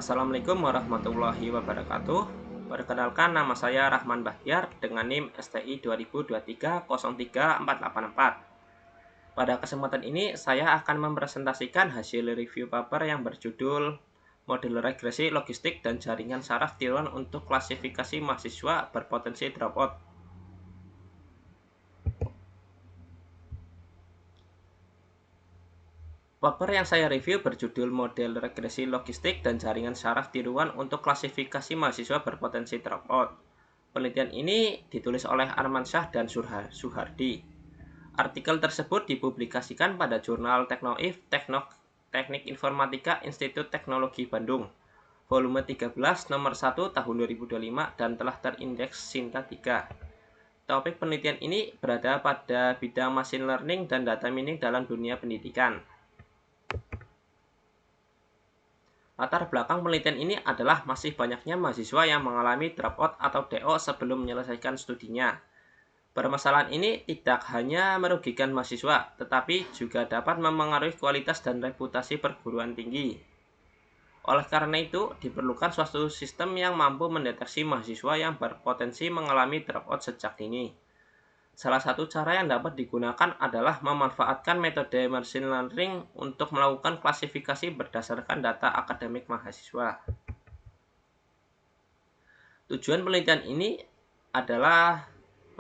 Assalamualaikum warahmatullahi wabarakatuh. Perkenalkan, nama saya Rahman Bahtiar dengan NIM STI 2023-03484. Pada kesempatan ini saya akan mempresentasikan hasil review paper yang berjudul Model Regresi Logistik dan Jaringan Saraf Tiruan untuk Klasifikasi Mahasiswa Berpotensi Dropout. Paper yang saya review berjudul Model Regresi Logistik dan Jaringan Saraf Tiruan untuk Klasifikasi Mahasiswa Berpotensi Dropout. Penelitian ini ditulis oleh Armansyah dan Suhardi. Artikel tersebut dipublikasikan pada jurnal Teknoif Teknik Informatika Institut Teknologi Bandung, volume 13 nomor 1 tahun 2025 dan telah terindeks Sinta 3. Topik penelitian ini berada pada bidang machine learning dan data mining dalam dunia pendidikan. Latar belakang penelitian ini adalah masih banyaknya mahasiswa yang mengalami dropout atau DO sebelum menyelesaikan studinya. Permasalahan ini tidak hanya merugikan mahasiswa, tetapi juga dapat memengaruhi kualitas dan reputasi perguruan tinggi. Oleh karena itu, diperlukan suatu sistem yang mampu mendeteksi mahasiswa yang berpotensi mengalami dropout sejak dini. Salah satu cara yang dapat digunakan adalah memanfaatkan metode machine learning untuk melakukan klasifikasi berdasarkan data akademik mahasiswa. Tujuan penelitian ini adalah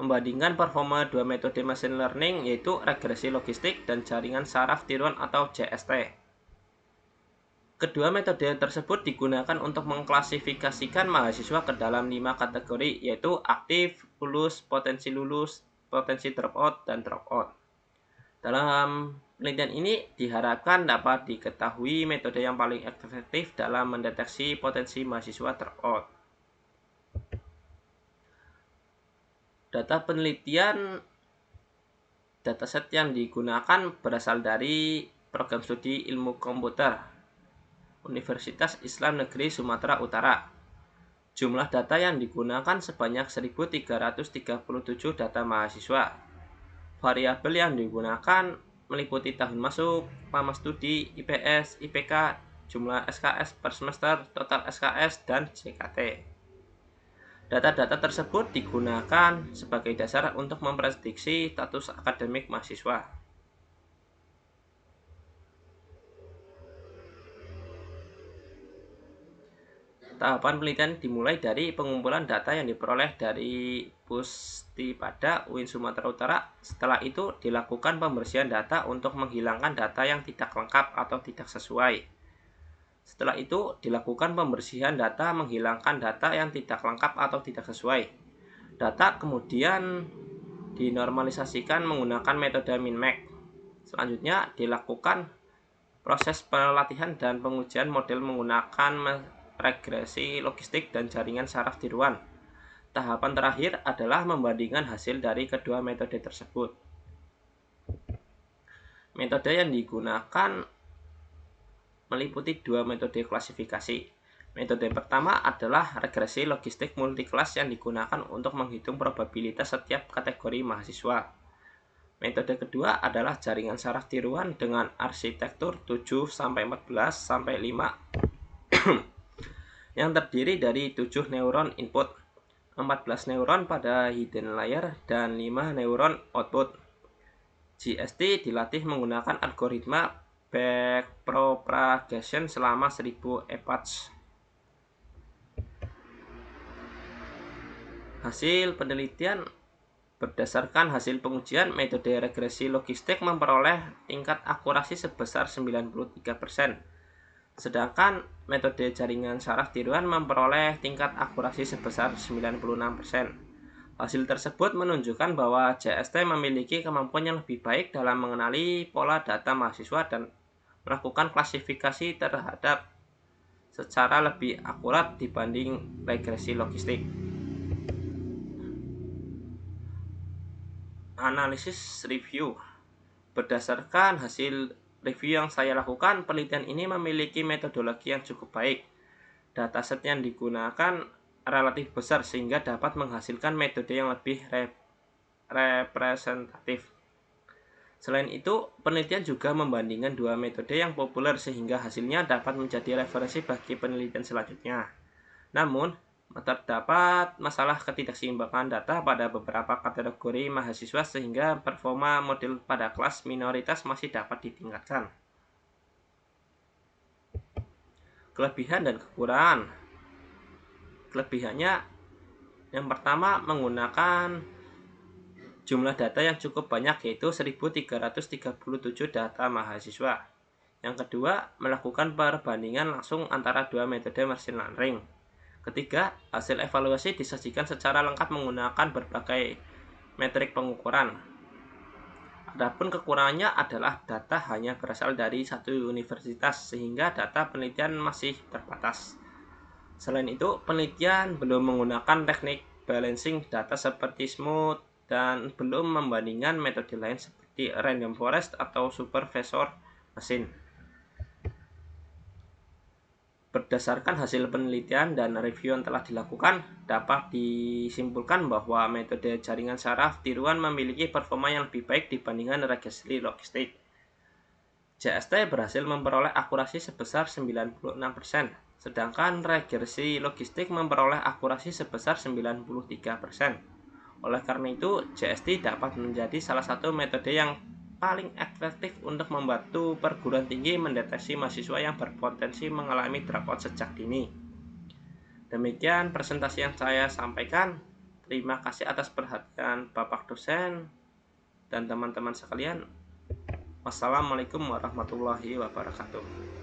membandingkan performa dua metode machine learning, yaitu regresi logistik dan jaringan saraf tiruan atau JST. Kedua metode tersebut digunakan untuk mengklasifikasikan mahasiswa ke dalam 5 kategori, yaitu aktif, lulus, potensi dropout, dan dropout. Dalam penelitian ini diharapkan dapat diketahui metode yang paling efektif dalam mendeteksi potensi mahasiswa dropout. Data penelitian dataset yang digunakan berasal dari program studi ilmu komputer Universitas Islam Negeri Sumatera Utara. Jumlah data yang digunakan sebanyak 1.337 data mahasiswa. Variabel yang digunakan meliputi tahun masuk, lama studi, IPS, IPK, jumlah SKS per semester, total SKS, dan JKT. Data-data tersebut digunakan sebagai dasar untuk memprediksi status akademik mahasiswa. Tahapan penelitian dimulai dari pengumpulan data yang diperoleh dari Pustipada UIN Sumatera Utara. Setelah itu dilakukan pembersihan data untuk menghilangkan data yang tidak lengkap atau tidak sesuai. Setelah itu dilakukan pembersihan data menghilangkan data yang tidak lengkap atau tidak sesuai. Data kemudian dinormalisasikan menggunakan metode min-max. Selanjutnya dilakukan proses pelatihan dan pengujian model menggunakan regresi logistik dan jaringan saraf tiruan. Tahapan terakhir adalah membandingkan hasil dari kedua metode tersebut. Metode yang digunakan meliputi dua metode klasifikasi. Metode pertama adalah regresi logistik multikelas yang digunakan untuk menghitung probabilitas setiap kategori mahasiswa. Metode kedua adalah jaringan saraf tiruan dengan arsitektur 7-14-5 yang terdiri dari 7 neuron input, 14 neuron pada hidden layer, dan 5 neuron output. GST dilatih menggunakan algoritma backpropagation selama 1000 epochs. Hasil penelitian berdasarkan hasil pengujian, metode regresi logistik memperoleh tingkat akurasi sebesar 93%. Sedangkan metode jaringan saraf tiruan memperoleh tingkat akurasi sebesar 96%. Hasil tersebut menunjukkan bahwa JST memiliki kemampuan yang lebih baik dalam mengenali pola data mahasiswa dan melakukan klasifikasi terhadap secara lebih akurat dibanding regresi logistik. Analisis review. Berdasarkan hasil review yang saya lakukan, penelitian ini memiliki metodologi yang cukup baik. Dataset yang digunakan relatif besar sehingga dapat menghasilkan metode yang lebih representatif. Selain itu, penelitian juga membandingkan dua metode yang populer sehingga hasilnya dapat menjadi referensi bagi penelitian selanjutnya. Namun, terdapat masalah ketidakseimbangan data pada beberapa kategori mahasiswa sehingga performa model pada kelas minoritas masih dapat ditingkatkan. Kelebihan dan kekurangan. Kelebihannya yang pertama menggunakan jumlah data yang cukup banyak yaitu 1337 data mahasiswa. Yang kedua, melakukan perbandingan langsung antara dua metode machine learning. Ketiga, hasil evaluasi disajikan secara lengkap menggunakan berbagai metrik pengukuran. Adapun kekurangannya adalah data hanya berasal dari satu universitas sehingga data penelitian masih terbatas. Selain itu, penelitian belum menggunakan teknik balancing data seperti smooth dan belum membandingkan metode lain seperti random forest atau supervisor machine. Berdasarkan hasil penelitian dan review yang telah dilakukan, dapat disimpulkan bahwa metode jaringan saraf tiruan memiliki performa yang lebih baik dibandingkan regresi logistik. JST berhasil memperoleh akurasi sebesar 96%, sedangkan regresi logistik memperoleh akurasi sebesar 93%. Oleh karena itu, JST dapat menjadi salah satu metode yang paling efektif untuk membantu perguruan tinggi mendeteksi mahasiswa yang berpotensi mengalami dropout sejak dini. Demikian presentasi yang saya sampaikan. Terima kasih atas perhatian Bapak dosen dan teman-teman sekalian. Wassalamualaikum warahmatullahi wabarakatuh.